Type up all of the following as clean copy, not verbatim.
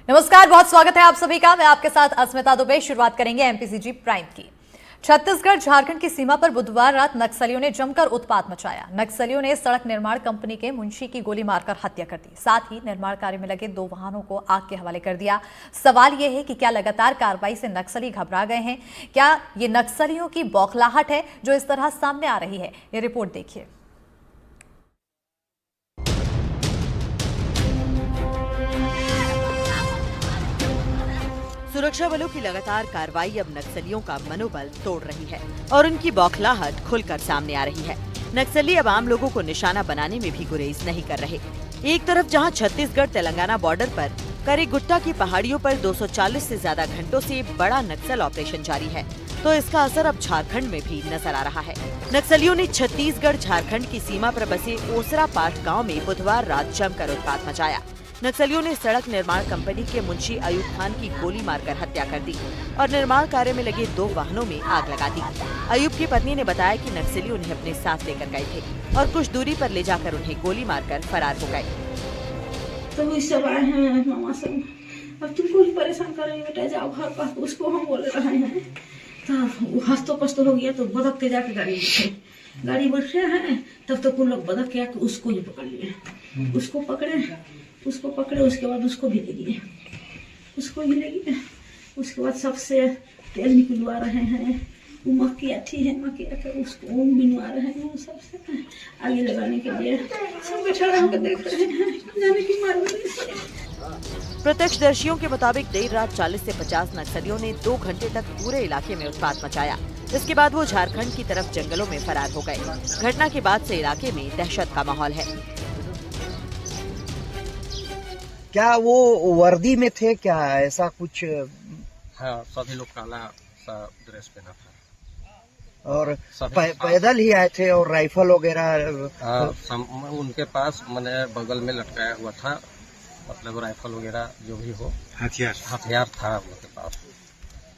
नमस्कार, बहुत स्वागत है आप सभी का। मैं आपके साथ अस्मिता दुबे। शुरुआत करेंगे एमपीसीजी प्राइम की। छत्तीसगढ़ झारखंड की सीमा पर बुधवार रात नक्सलियों ने जमकर उत्पात मचाया। नक्सलियों ने सड़क निर्माण कंपनी के मुंशी की गोली मारकर हत्या कर दी। साथ ही निर्माण कार्य में लगे 2 वाहनों को आग के हवाले कर दिया। सवाल यह है कि क्या लगातार कार्रवाई से नक्सली घबरा गए हैं? क्या ये नक्सलियों की बौखलाहट है जो इस तरह सामने आ रही है? ये रिपोर्ट देखिए। सुरक्षा बलों की लगातार कार्रवाई अब नक्सलियों का मनोबल तोड़ रही है और उनकी बौखलाहट खुलकर सामने आ रही है। नक्सली अब आम लोगों को निशाना बनाने में भी गुरेज नहीं कर रहे। एक तरफ जहां छत्तीसगढ़ तेलंगाना बॉर्डर पर करीगुट्टा की पहाड़ियों पर 240 से ज्यादा घंटों से बड़ा नक्सल ऑपरेशन जारी है, तो इसका असर अब झारखंड में भी नजर आ रहा है। नक्सलियों ने छत्तीसगढ़ झारखंड की सीमा पर बसे ओसरा पाठ गाँव में बुधवार रात जमकर उत्पात मचाया। नक्सलियों ने सड़क निर्माण कंपनी के मुंशी अयूब खान की गोली मारकर हत्या कर दी और निर्माण कार्य में लगे 2 वाहनों में आग लगा दी। अयूब की पत्नी ने बताया कि नक्सली उन्हें अपने साथ लेकर गए थे और कुछ दूरी पर ले जाकर उन्हें गोली मारकर फरार हो गए। तो इस सब आए हैं मामा सब, अब तुमको भी परेशान करेंगे बेटा, जाओ घर पर। उसको हम बोल रहे हैं तो हंसतो पस्तो हो गया तो बदक के जाके गाड़ी बैठे हैं। तब तक उन लोग बदक के आके उसको ही पकड़ लिए। उसको पकड़े उसके बाद उसको भी ले लिए। उसके बाद सबसे तेल निकलवा रहे हैं। वो मक्की अठी है, मक्की आकर उसको बिनवा रहे हैं। सबसे आगे लगाने के लिए सब बैठा रह देख रहे हैं जाने की मालूम। प्रत्यक्षदर्शियों के मुताबिक देर रात 40 से 50 नक्सलियों ने 2 घंटे तक पूरे इलाके में उत्पात मचाया। इसके बाद वो झारखंड की तरफ जंगलों में फरार हो गए। घटना के बाद से इलाके में दहशत का माहौल है। क्या वो वर्दी में थे क्या, ऐसा कुछ? हाँ, सभी लोग काला सा ड्रेस पहना था और पैदल ही आए थे और राइफल वगैरह उनके पास मैंने बगल में लटकाया हुआ था, मतलब राइफल वगैरह जो भी हो हथियार था उनके पास।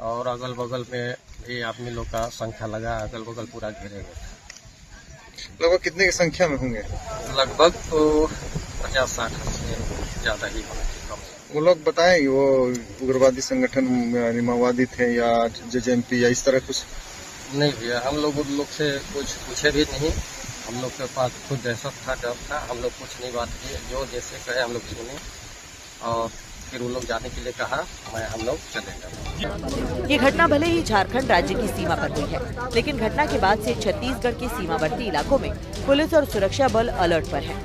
और अगल बगल में भी आदमी लोग का संख्या लगा, अगल बगल पूरा घेरे हुए थे। लगभग कितने की संख्या में होंगे? लगभग तो 50-60 से ज्यादा ही होंगे। वो लोग बताएं वो उग्रवादी संगठन माओवादी थे या जेजेएमपी या इस तरह कुछ? नहीं भैया, हम लोग उन लोग से कुछ पूछे भी नहीं। हम लोग के पास खुद दहशत था, डर था। हम लोग कुछ नहीं बात किए, जो जैसे कहे हम लोग सुने और फिर उन लोग जाने के लिए कहा, हम लोग चले गए। ये घटना भले ही झारखंड राज्य की सीमा पर हुई है, लेकिन घटना के बाद से छत्तीसगढ़ के सीमावर्ती इलाकों में पुलिस और सुरक्षा बल अलर्ट पर है।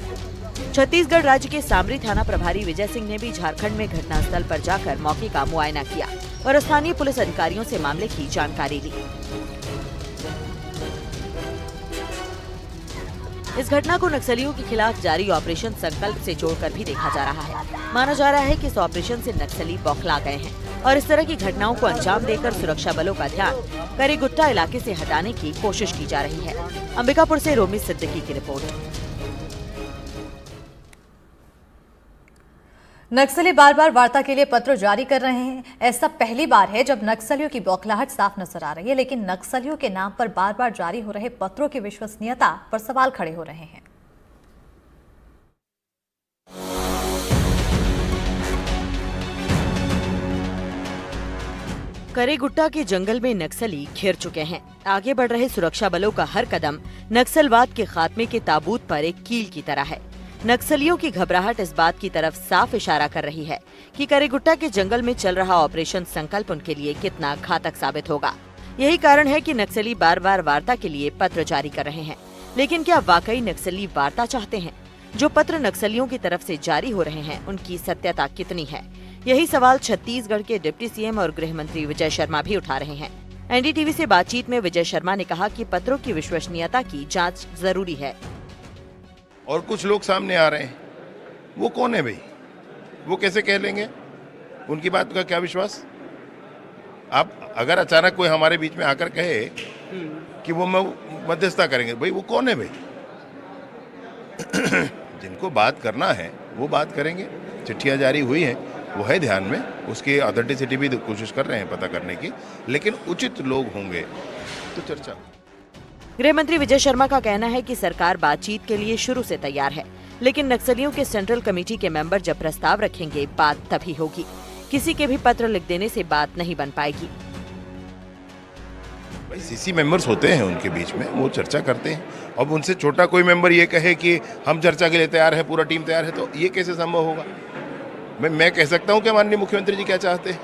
छत्तीसगढ़ राज्य के सामरी थाना प्रभारी विजय सिंह ने भी झारखंड में घटनास्थल पर जाकर मौके का मुआयना किया और स्थानीय पुलिस अधिकारियों से मामले की जानकारी ली। इस घटना को नक्सलियों के खिलाफ जारी ऑपरेशन संकल्प से जोड़कर भी देखा जा रहा है। माना जा रहा है कि इस ऑपरेशन से नक्सली बौखला गए हैं और इस तरह की घटनाओं को अंजाम देकर सुरक्षा बलों का ध्यान करीगुट्टा इलाके से हटाने की कोशिश की जा रही है। अंबिकापुर से रोमी सिद्दीकी की रिपोर्ट। नक्सली बार बार वार्ता के लिए पत्र जारी कर रहे हैं। ऐसा पहली बार है जब नक्सलियों की बौखलाहट साफ नजर आ रही है, लेकिन नक्सलियों के नाम पर बार बार जारी हो रहे पत्रों की विश्वसनीयता पर सवाल खड़े हो रहे हैं। करीगुट्टा के जंगल में नक्सली घिर चुके हैं। आगे बढ़ रहे सुरक्षा बलों का हर कदम नक्सलवाद के खात्मे के ताबूत पर एक कील की तरह है। नक्सलियों की घबराहट इस बात की तरफ साफ इशारा कर रही है कि करीगुट्टा के जंगल में चल रहा ऑपरेशन संकल्प उनके लिए कितना घातक साबित होगा। यही कारण है कि नक्सली बार बार वार्ता के लिए पत्र जारी कर रहे हैं। लेकिन क्या वाकई नक्सली वार्ता चाहते हैं? जो पत्र नक्सलियों की तरफ से जारी हो रहे हैं, उनकी सत्यता कितनी है? यही सवाल छत्तीसगढ़ के डिप्टी सीएम और गृह मंत्री विजय शर्मा भी उठा रहे हैं। एनडीटीवी से बातचीत में विजय शर्मा ने कहा कि पत्रों की विश्वसनीयता की जाँच जरूरी है। और कुछ लोग सामने आ रहे हैं, वो कौन है भाई? वो कैसे कह लेंगे? उनकी बात का क्या विश्वास? आप अगर अचानक कोई हमारे बीच में आकर कहे कि वो मध्यस्थता करेंगे, भाई वो कौन है भाई? जिनको बात करना है वो बात करेंगे। चिट्ठियां जारी हुई हैं, वो है ध्यान में, उसकी ऑथेंटिसिटी भी कोशिश कर रहे हैं पता करने की, लेकिन उचित लोग होंगे तो चर्चा। गृह मंत्री विजय शर्मा का कहना है कि सरकार बातचीत के लिए शुरू से तैयार है, लेकिन नक्सलियों के सेंट्रल कमेटी के मेंबर जब प्रस्ताव रखेंगे बात तभी होगी। किसी के भी पत्र लिख देने से बात नहीं बन पाएगी। भाई सीसी मेंबर्स होते हैं उनके बीच में, वो चर्चा करते हैं। अब उनसे छोटा कोई मेंबर ये कहे कि हम चर्चा के लिए तैयार है, पूरा टीम तैयार है, तो ये कैसे संभव होगा? मैं कह सकता हूँ कि माननीय मुख्यमंत्री जी क्या चाहते हैं?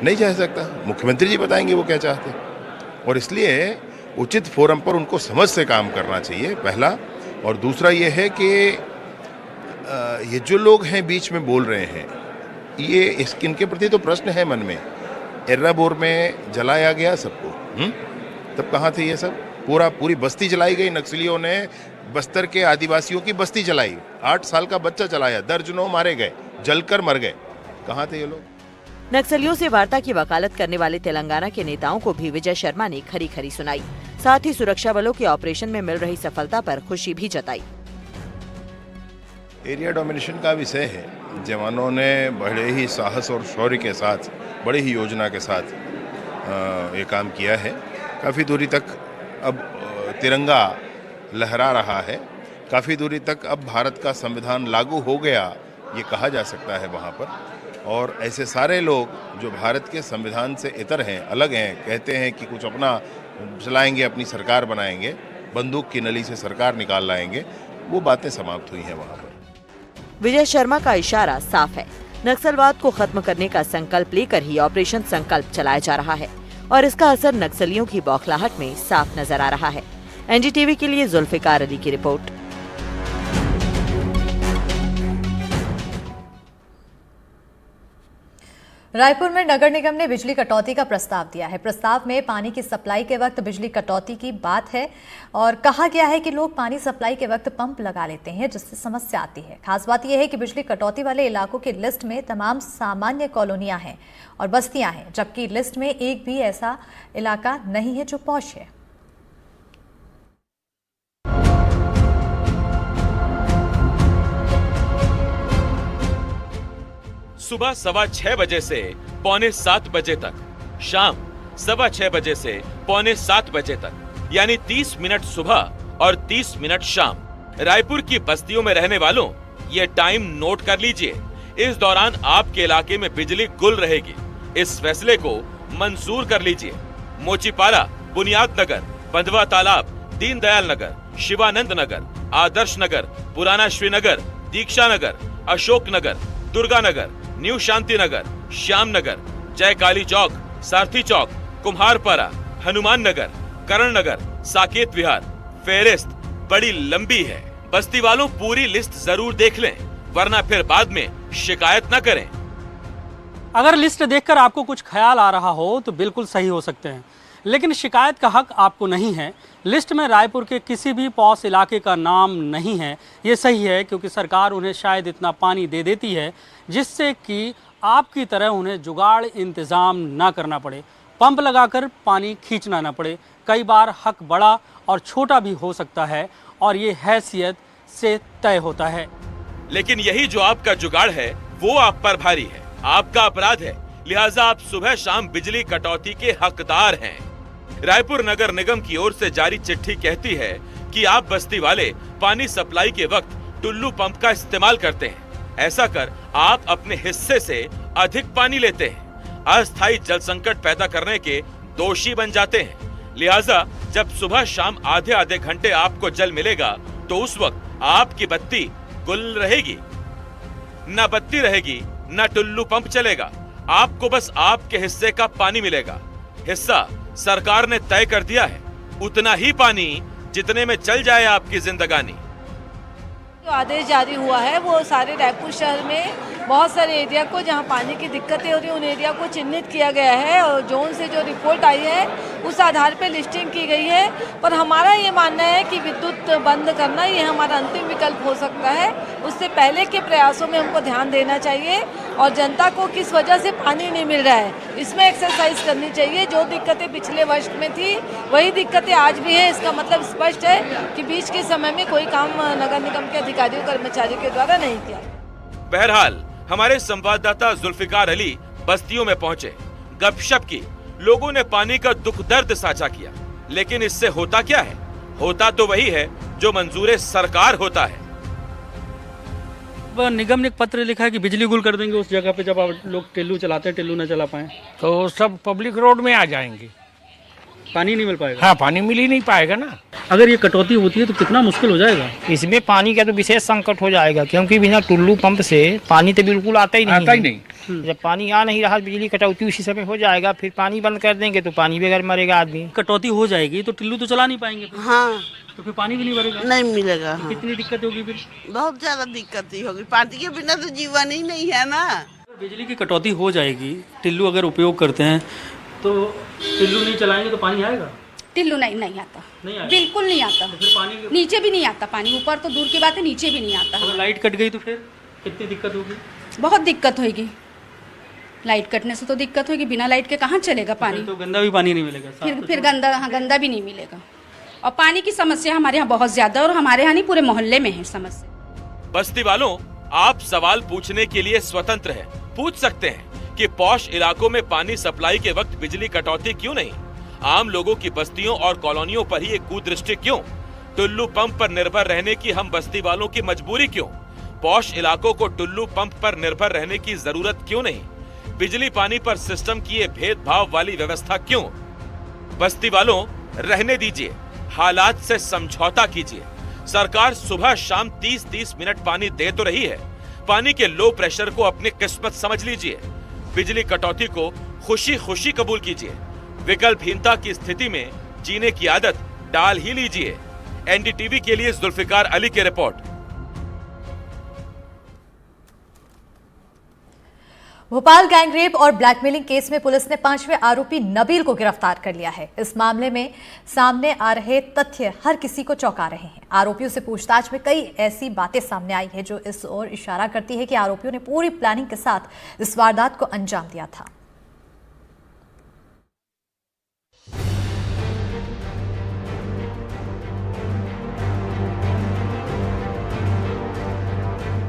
नहीं कह सकता। मुख्यमंत्री जी बताएंगे वो क्या चाहते हैं। और इसलिए उचित फोरम पर उनको समझ से काम करना चाहिए, पहला। और दूसरा ये है कि ये जो लोग हैं बीच में बोल रहे हैं, ये इनके प्रति तो प्रश्न है मन में। एर्राबोर में जलाया गया सबको, तब कहाँ थे ये सब? पूरी बस्ती जलाई गई। नक्सलियों ने बस्तर के आदिवासियों की बस्ती जलाई, 8 साल का बच्चा जलाया, दर्जनों मारे गए, जलकर मर गए। कहाँ थे ये लोग? नक्सलियों से वार्ता की वकालत करने वाले तेलंगाना के नेताओं को भी विजय शर्मा ने खरी खरी सुनाई। साथ ही सुरक्षा बलों के ऑपरेशन में मिल रही सफलता पर खुशी भी जताई। एरिया डोमिनेशन का विषय है। जवानों ने बड़े ही साहस और शौर्य के साथ, बड़ी ही योजना के साथ ये काम किया है। काफ़ी दूरी तक अब तिरंगा लहरा रहा है। काफ़ी दूरी तक अब भारत का संविधान लागू हो गया, ये कहा जा सकता है वहाँ पर। और ऐसे सारे लोग जो भारत के संविधान से इतर हैं, अलग हैं, कहते हैं कि कुछ अपना चलाएंगे, अपनी सरकार बनाएंगे, बंदूक की नली से सरकार निकाल लाएंगे, वो बातें समाप्त हुई हैं वहाँ पर। विजय शर्मा का इशारा साफ है। नक्सलवाद को खत्म करने का संकल्प लेकर ही ऑपरेशन संकल्प चलाया जा रहा है और इसका असर नक्सलियों की बौखलाहट में साफ नजर आ रहा है। एनडीटीवी के लिए जुल्फिकार अली की रिपोर्ट। रायपुर में नगर निगम ने बिजली कटौती का प्रस्ताव दिया है। प्रस्ताव में पानी की सप्लाई के वक्त बिजली कटौती की बात है और कहा गया है कि लोग पानी सप्लाई के वक्त पंप लगा लेते हैं, जिससे समस्या आती है। खास बात यह है कि बिजली कटौती वाले इलाकों की लिस्ट में तमाम सामान्य कॉलोनियां हैं और बस्तियां हैं, जबकि लिस्ट में एक भी ऐसा इलाका नहीं है जो पॉश है। सुबह 6:15 बजे से 6:45 बजे तक, शाम 6:15 बजे से 6:45 बजे तक, यानी 30 मिनट सुबह और 30 मिनट शाम। रायपुर की बस्तियों में रहने वालों, ये टाइम नोट कर लीजिए। इस दौरान आपके इलाके में बिजली गुल रहेगी। इस फैसले को मंजूर कर लीजिए। मोचीपारा, बुनियाद नगर, बंधवा तालाब, दीनदयाल नगर, शिवानंद नगर, आदर्श नगर, पुराना श्रीनगर, दीक्षा नगर, अशोक नगर, दुर्गा नगर, न्यू शांति नगर, श्याम नगर, जय काली चौक, सारथी चौक, कुम्हारपारा, हनुमान नगर, करण नगर, साकेत विहार। फेरिस्त बड़ी लंबी है। बस्ती वालों पूरी लिस्ट जरूर देख लें, वरना फिर बाद में शिकायत न करें। अगर लिस्ट देखकर आपको कुछ ख्याल आ रहा हो तो बिल्कुल सही हो सकते हैं, लेकिन शिकायत का हक आपको नहीं है। लिस्ट में रायपुर के किसी भी पॉश इलाके का नाम नहीं है। ये सही है क्योंकि सरकार उन्हें शायद इतना पानी दे देती है जिससे कि आपकी तरह उन्हें जुगाड़ इंतज़ाम ना करना पड़े, पंप लगाकर पानी खींचना ना पड़े। कई बार हक बड़ा और छोटा भी हो सकता है और ये हैसियत से तय होता है। लेकिन यही जो आपका जुगाड़ है वो आप पर भारी है, आपका अपराध है, लिहाजा आप सुबह शाम बिजली कटौती के हकदार हैं। रायपुर नगर निगम की ओर से जारी चिट्ठी कहती है कि आप बस्ती वाले पानी सप्लाई के वक्त टुल्लू पंप का इस्तेमाल करते हैं। ऐसा कर आप अपने हिस्से से अधिक पानी लेते हैं, अस्थायी जल संकट पैदा करने के दोषी बन जाते हैं। लिहाजा जब सुबह शाम आधे आधे घंटे आपको जल मिलेगा तो उस वक्त आपकी बत्ती गुल रहेगी, न बत्ती रहेगी न टुल्लू पंप चलेगा। आपको बस आपके हिस्से का पानी मिलेगा। हिस्सा सरकार ने तय कर दिया है, उतना ही पानी जितने में चल जाए आपकी जिंदगानी। जो आदेश जारी हुआ है वो सारे रायपुर शहर में बहुत सारे एरिया को जहां पानी की दिक्कतें हो रही है उन एरिया को चिन्हित किया गया है और जोन से जो रिपोर्ट आई है उस आधार पर लिस्टिंग की गई है। पर हमारा ये मानना है कि विद्युत बंद करना ये हमारा अंतिम विकल्प हो सकता है। उससे पहले के प्रयासों में हमको ध्यान देना चाहिए और जनता को किस वजह से पानी नहीं मिल रहा है इसमें एक्सरसाइज करनी चाहिए। जो दिक्कतें पिछले वर्ष में थी वही दिक्कतें आज भी हैं। इसका मतलब स्पष्ट है कि बीच के समय में कोई काम नगर निगम के अधिकारियों कर्मचारियों के द्वारा नहीं किया। बहरहाल हमारे संवाददाता जुल्फिकार अली बस्तियों में पहुंचे, गपशप की, लोगों ने पानी का दुख दर्द साझा किया। लेकिन इससे होता क्या है? होता तो वही है जो मंजूर सरकार होता है। अब निगम ने एक पत्र लिखा है कि बिजली गुल कर देंगे उस जगह पे जब आप लोग टिल्लू चलाते हैं, टिल्लू न चला पाएँ तो सब पब्लिक रोड में आ जाएंगे। पानी नहीं मिल पाएगा। हाँ, पानी मिल ही नहीं पाएगा ना। अगर ये कटौती होती है तो कितना मुश्किल हो जाएगा। इसमें पानी का तो विशेष संकट हो जाएगा, क्योंकि बिना टुल्लू पंप से पानी तो बिल्कुल आता ही नहीं। जब पानी आ नहीं रहा, बिजली कटौती उसी समय हो जाएगा। फिर पानी बंद कर देंगे तो पानी बगैर मरेगा आदमी। कटौती हो जाएगी तो टिल्लू तो चला नहीं पाएंगे। हाँ, तो फिर पानी भी नहीं भरेगा। नहीं मिलेगा। तो कितनी दिक्कत होगी फिर? बहुत ज्यादा दिक्कत ही होगी। पानी के बिना तो जीवन ही नहीं है ना। बिजली की कटौती हो जाएगी, टिल्लू अगर उपयोग करते हैं तो टिल्लू नहीं चलाएंगे तो पानी आएगा? टिल्लू नहीं आता, बिल्कुल नहीं आता। तो फिर पानी नीचे भी नहीं आता पानी, ऊपर तो दूर की बात है, नीचे भी नहीं आता। अगर लाइट कट गई तो फिर कितनी दिक्कत होगी? बहुत दिक्कत होगी। लाइट कटने से तो दिक्कत होगी, बिना लाइट के कहाँ चलेगा पानी? तो गंदा भी पानी नहीं मिलेगा। फिर गंदा भी नहीं मिलेगा। और पानी की समस्या हमारे यहाँ बहुत ज्यादा है, और हमारे यहाँ नहीं पूरे मोहल्ले में है समस्या। बस्ती वालों, आप सवाल पूछने के लिए स्वतंत्र हैं। पूछ सकते हैं कि पॉश इलाकों में पानी सप्लाई के वक्त बिजली कटौती क्यों नहीं? आम लोगों की बस्तियों और कॉलोनियों पर ही एक कुदृष्टि क्यों? टुल्लू पंप पर निर्भर रहने की हम बस्ती वालों की मजबूरी क्यों? पॉश इलाकों को टुल्लू पंप पर निर्भर रहने की जरूरत क्यों नहीं? बिजली पानी पर सिस्टम की ये भेदभाव वाली व्यवस्था क्यों? बस्ती वालों, रहने दीजिए, हालात से समझौता कीजिए। सरकार सुबह शाम 30-30 मिनट पानी दे तो रही है। पानी के लो प्रेशर को अपनी किस्मत समझ लीजिए। बिजली कटौती को खुशी खुशी कबूल कीजिए। विकल्पहीनता की स्थिति में जीने की आदत डाल ही लीजिए। एनडीटीवी के लिए जुल्फिकार अली की रिपोर्ट। भोपाल गैंगरेप और ब्लैकमेलिंग केस में पुलिस ने 5वें आरोपी नबील को गिरफ्तार कर लिया है। इस मामले में सामने आ रहे तथ्य हर किसी को चौंका रहे हैं। आरोपियों से पूछताछ में कई ऐसी बातें सामने आई है जो इस ओर इशारा करती है कि आरोपियों ने पूरी प्लानिंग के साथ इस वारदात को अंजाम दिया था।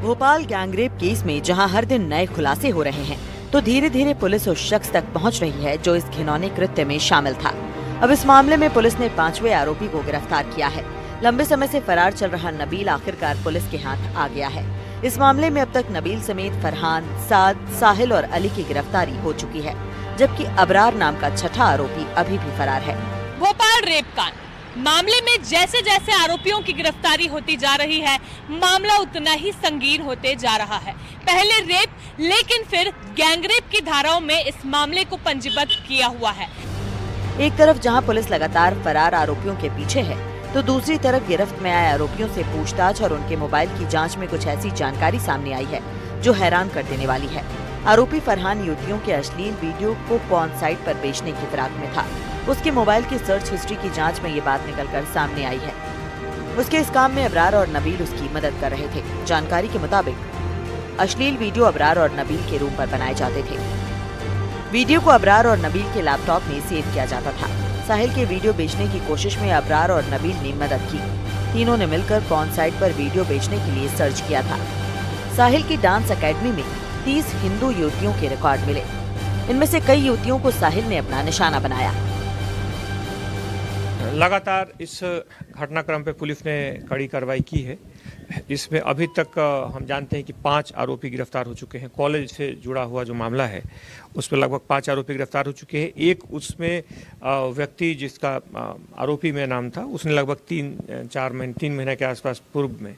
भोपाल गैंगरेप केस में जहां हर दिन नए खुलासे हो रहे हैं, तो धीरे धीरे पुलिस उस शख्स तक पहुंच रही है जो इस घिनौने कृत्य में शामिल था। अब इस मामले में पुलिस ने 5वें आरोपी को गिरफ्तार किया है। लंबे समय से फरार चल रहा नबील आखिरकार पुलिस के हाथ आ गया है। इस मामले में अब तक नबील समेत फरहान, साद, साहिल और अली की गिरफ्तारी हो चुकी है, जबकि अबरार नाम का छठा आरोपी अभी भी फरार है। भोपाल रेप कांड मामले में जैसे जैसे आरोपियों की गिरफ्तारी होती जा रही है, मामला उतना ही संगीन होते जा रहा है। पहले रेप, लेकिन फिर गैंगरेप की धाराओं में इस मामले को पंजीबद्ध किया हुआ है। एक तरफ जहां पुलिस लगातार फरार आरोपियों के पीछे है, तो दूसरी तरफ गिरफ्त में आए आरोपियों से पूछताछ और उनके मोबाइल की जांच में कुछ ऐसी जानकारी सामने आई है जो हैरान कर देने वाली है। आरोपी फरहान युवतियों के अश्लील वीडियो को पॉर्न साइट पर बेचने की फिराक में था। उसके मोबाइल की सर्च हिस्ट्री की जांच में ये बात निकलकर सामने आई है। उसके इस काम में अबरार और नबील उसकी मदद कर रहे थे। जानकारी के मुताबिक अश्लील वीडियो अबरार और नबील के रूम पर बनाए जाते थे। वीडियो को अबरार और नबील के लैपटॉप में सेव किया जाता था। साहिल के वीडियो बेचने की कोशिश में अबरार और नबील ने मदद की। तीनों ने मिलकर पॉर्न साइट पर वीडियो बेचने के लिए सर्च किया था। साहिल की डांस अकेडमी में 30 हिंदू युवतियों के रिकॉर्ड मिले। इनमें से कई युवतियों को साहिल ने अपना निशाना बनाया। लगातार इस घटनाक्रम पे पुलिस ने कड़ी कार्रवाई की है। इसमें अभी तक हम जानते हैं कि 5 आरोपी गिरफ्तार हो चुके हैं। कॉलेज से जुड़ा हुआ जो मामला है उस पर लगभग 5 आरोपी गिरफ्तार हो चुके हैं। एक उसमें व्यक्ति जिसका आरोपी में नाम था, उसने लगभग 3 महीने के आसपास पूर्व में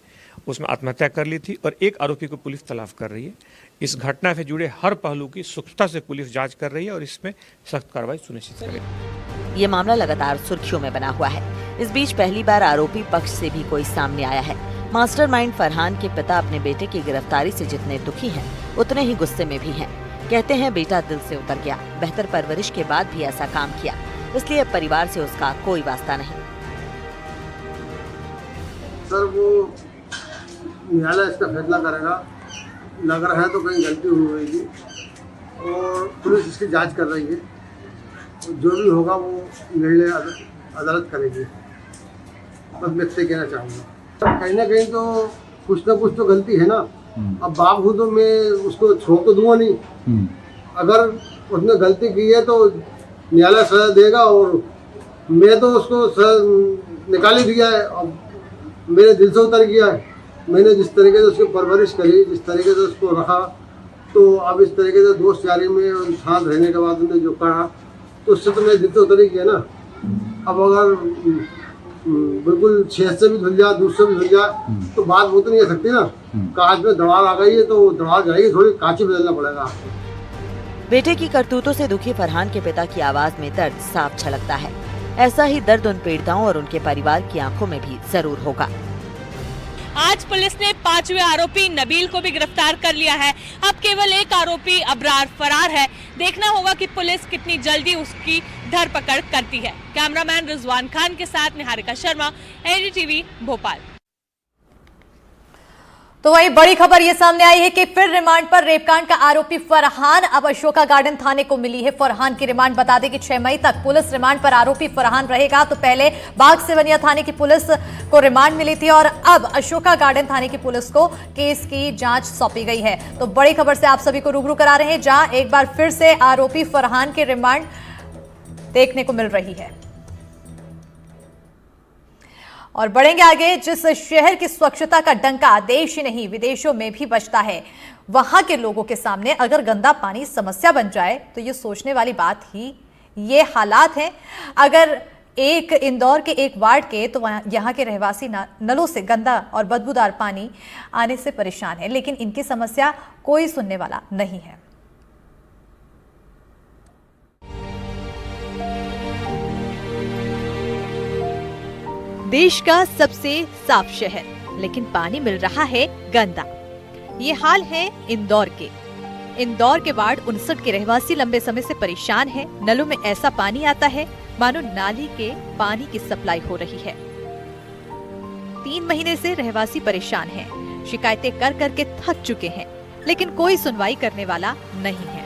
उसमें आत्महत्या कर ली थी, और एक आरोपी को पुलिस तलाश कर रही है। इस घटना से जुड़े हर पहलू की सूक्ष्मता से पुलिस जांच कर रही है और इसमें सख्त कार्रवाई सुनिश्चित कर रही है। ये मामला लगातार सुर्खियों में बना हुआ है। इस बीच पहली बार आरोपी पक्ष से भी कोई सामने आया है। मास्टरमाइंड फरहान के पिता अपने बेटे की गिरफ्तारी से जितने दुखी हैं, उतने ही गुस्से में भी हैं। कहते हैं बेटा दिल से उतर गया, बेहतर परवरिश के बाद भी ऐसा काम किया, इसलिए अब परिवार से उसका कोई वास्ता नहीं। सर वो न्यायालय इसका फैसला करेगा। लग रहा है तो कहीं गलती हुई होगी और पुलिस इसकी जांच कर रही है। जो भी होगा वो निर्णय अदालत करेगी। बस मैं इससे कहना चाहूँगा, कहीं ना कहीं तो कुछ ना कुछ तो गलती है ना। अब बावजूद तो मैं उसको छोड़ तो दूंगा नहीं। अगर उसने गलती की है तो न्यायालय सजा देगा, और मैं तो उसको निकाल ही दिया है। अब मेरे दिल से उतर गया है, मैंने जिस तरीके से उसकी परवरिश करी, जिस तरीके से उसको रखा, तो अब इस तरीके से दोस्त यारी में साथ रहने के बाद उन्होंने जो कहा, तो उससे तो मेरी दिल तो उतरी गई ना। अब अगर बिल्कुल छेद से भी धुल जाए, दूध से भी धुल जाए, तो बात वो तो नहीं आ सकती ना। कांच में दरार आ गई है तो दरार जाएगी, थोड़ी कांच ही बदलना पड़ेगा। बेटे की करतूतों से दुखी फरहान के पिता की आवाज में दर्द साफ झलकता है। ऐसा ही दर्द उन पीड़िताओं और उनके परिवार की आंखों में भी जरूर होगा। आज पुलिस ने 5वें आरोपी नबील को भी गिरफ्तार कर लिया है। अब केवल एक आरोपी अबरार फरार है। देखना होगा कि पुलिस कितनी जल्दी उसकी धरपकड़ करती है। कैमरामैन रिजवान खान के साथ निहारिका शर्मा, एनडीटीवी भोपाल। तो वही बड़ी खबर ये सामने आई है कि फिर रिमांड पर रेपकांड का आरोपी फरहान अब अशोका गार्डन थाने को मिली है। फरहान की रिमांड बता दें कि 6 मई तक पुलिस रिमांड पर आरोपी फरहान रहेगा। तो पहले बाग सेवनिया थाने की पुलिस को रिमांड मिली थी और अब अशोका गार्डन थाने की पुलिस को केस की जांच सौंपी गई है। तो बड़ी खबर से आप सभी को रूबरू करा रहे हैं, जहां एक बार फिर से आरोपी फरहान की रिमांड देखने को मिल रही है। और बढ़ेंगे आगे। जिस शहर की स्वच्छता का डंका देश ही नहीं विदेशों में भी बजता है, वहां के लोगों के सामने अगर गंदा पानी समस्या बन जाए तो ये सोचने वाली बात ही ये हालात हैं। अगर एक इंदौर के एक वार्ड के तो यहाँ के रहवासी नलों से गंदा और बदबूदार पानी आने से परेशान है, लेकिन इनकी समस्या कोई सुनने वाला नहीं है। देश का सबसे साफ शहर, लेकिन पानी मिल रहा है गंदा। ये हाल है इंदौर के। इंदौर के वार्ड 59 के रहवासी लंबे समय से परेशान हैं। नलों में ऐसा पानी आता है मानो नाली के पानी की सप्लाई हो रही है। 3 महीने से रहवासी परेशान हैं। शिकायतें कर करके थक चुके हैं, लेकिन कोई सुनवाई करने वाला नहीं है।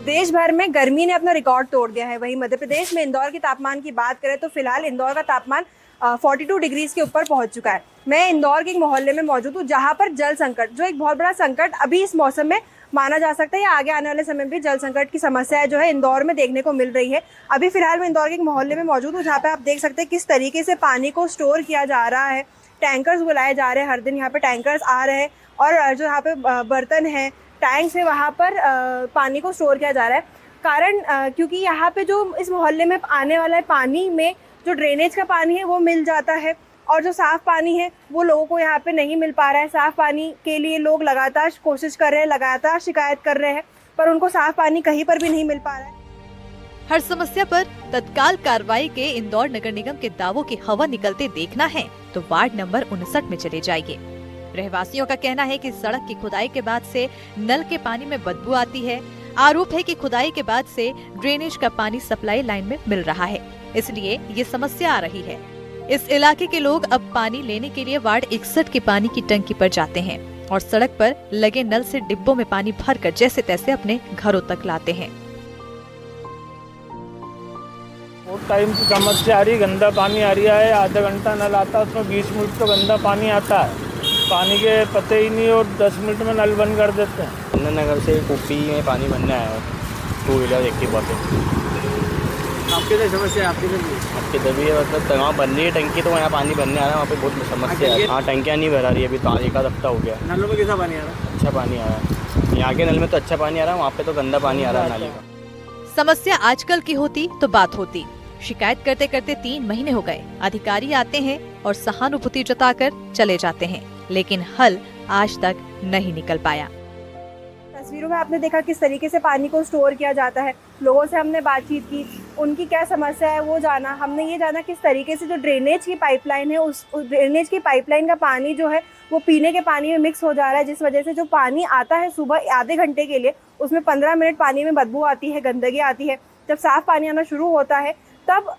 देश भर में गर्मी ने अपना रिकॉर्ड तोड़ दिया है। वहीं मध्य प्रदेश में इंदौर के तापमान की बात करें तो फिलहाल इंदौर का तापमान 42 डिग्रीज के ऊपर पहुंच चुका है। मैं इंदौर के एक मोहल्ले में मौजूद हूं, जहां पर जल संकट, जो एक बहुत बड़ा संकट अभी इस मौसम में माना जा सकता है या आगे आने वाले समय में भी जल संकट की समस्या जो है इंदौर में देखने को मिल रही है। अभी फिलहाल मैं इंदौर के एक मोहल्ले में मौजूद हूँ, जहाँ पे आप देख सकते हैं किस तरीके से पानी को स्टोर किया जा रहा है। टैंकर्स बुलाए जा रहे हैं, हर दिन यहाँ पे टैंकर्स आ रहे हैं और जो यहाँ पे बर्तन है, टैंक्स है, वहाँ पर पानी को स्टोर किया जा रहा है। कारण क्योंकि यहाँ पे जो इस मोहल्ले में आने वाला है पानी में जो ड्रेनेज का पानी है वो मिल जाता है और जो साफ़ पानी है वो लोगों को यहाँ पे नहीं मिल पा रहा है। साफ़ पानी के लिए लोग लगातार कोशिश कर रहे हैं, लगातार शिकायत कर रहे हैं, पर उनको साफ़ पानी कहीं पर भी नहीं मिल पा रहा है। हर समस्या पर तत्काल कार्रवाई के इंदौर नगर निगम के दावों की हवा निकलते देखना है तो वार्ड नंबर 59 में चले जाइए। रहवासियों का कहना है कि सड़क की खुदाई के बाद से नल के पानी में बदबू आती है। आरोप है कि खुदाई के बाद से ड्रेनेज का पानी सप्लाई लाइन में मिल रहा है, इसलिए ये समस्या आ रही है। इस इलाके के लोग अब पानी लेने के लिए वार्ड 61 की पानी की टंकी पर जाते हैं और सड़क पर लगे नल से डिब्बों में पानी भरकर जैसे तैसे अपने घरों तक लाते हैं। बहुत टाइम से समस्या आ रही, गंदा पानी आ रहा है। आधा घंटा नल आता है, उसमें 20 मिनट तो गंदा पानी आता है। पानी के पते ही नहीं और 10 मिनट में नल बंद कर देते हैं। नगर से कुप्पी में पानी भरने आया है, 2 व्हीलर एक्टिवा पे। आपके इधर समस्या आपके इधर भी है, मतलब वहाँ बन रही है टंकी तो वहाँ पानी भरने आ रहा है, वहाँ पे बहुत समस्या है। हाँ, टंकियाँ नहीं भरा रही है अभी तो, एक आध हफ्ता हो गया। नलों में कैसा पानी आ रहा है? अच्छा पानी आ रहा है। यहाँ के नल में तो अच्छा पानी आ रहा है, वहाँ पे तो गंदा पानी आ रहा है नाली का। समस्या आजकल की होती तो बात होती। शिकायत करते करते 3 महीने हो गए। अधिकारी आते हैं और सहानुभूति जताकर चले जाते हैं, लेकिन हल आज तक नहीं निकल पाया। तस्वीरों में आपने देखा किस तरीके से पानी को स्टोर किया जाता है। लोगों से हमने बातचीत की, उनकी क्या समस्या है वो जाना। हमने ये जाना किस तरीके से जो ड्रेनेज की पाइपलाइन है, उस ड्रेनेज की पाइपलाइन का पानी जो है वो पीने के पानी में मिक्स हो जा रहा है, जिस वजह से जो पानी आता है सुबह आधे घंटे के लिए, उसमें 15 मिनट पानी में बदबू आती है, गंदगी आती है। जब साफ पानी आना शुरू होता है तब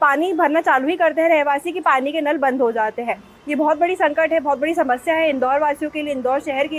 पानी भरना चालू ही करते हैं रहवासी की पानी के नल बंद हो जाते हैं। ये बहुत बड़ी संकट है, बहुत बड़ी समस्या है इंदौर वासियों के लिए, इंदौर शहर के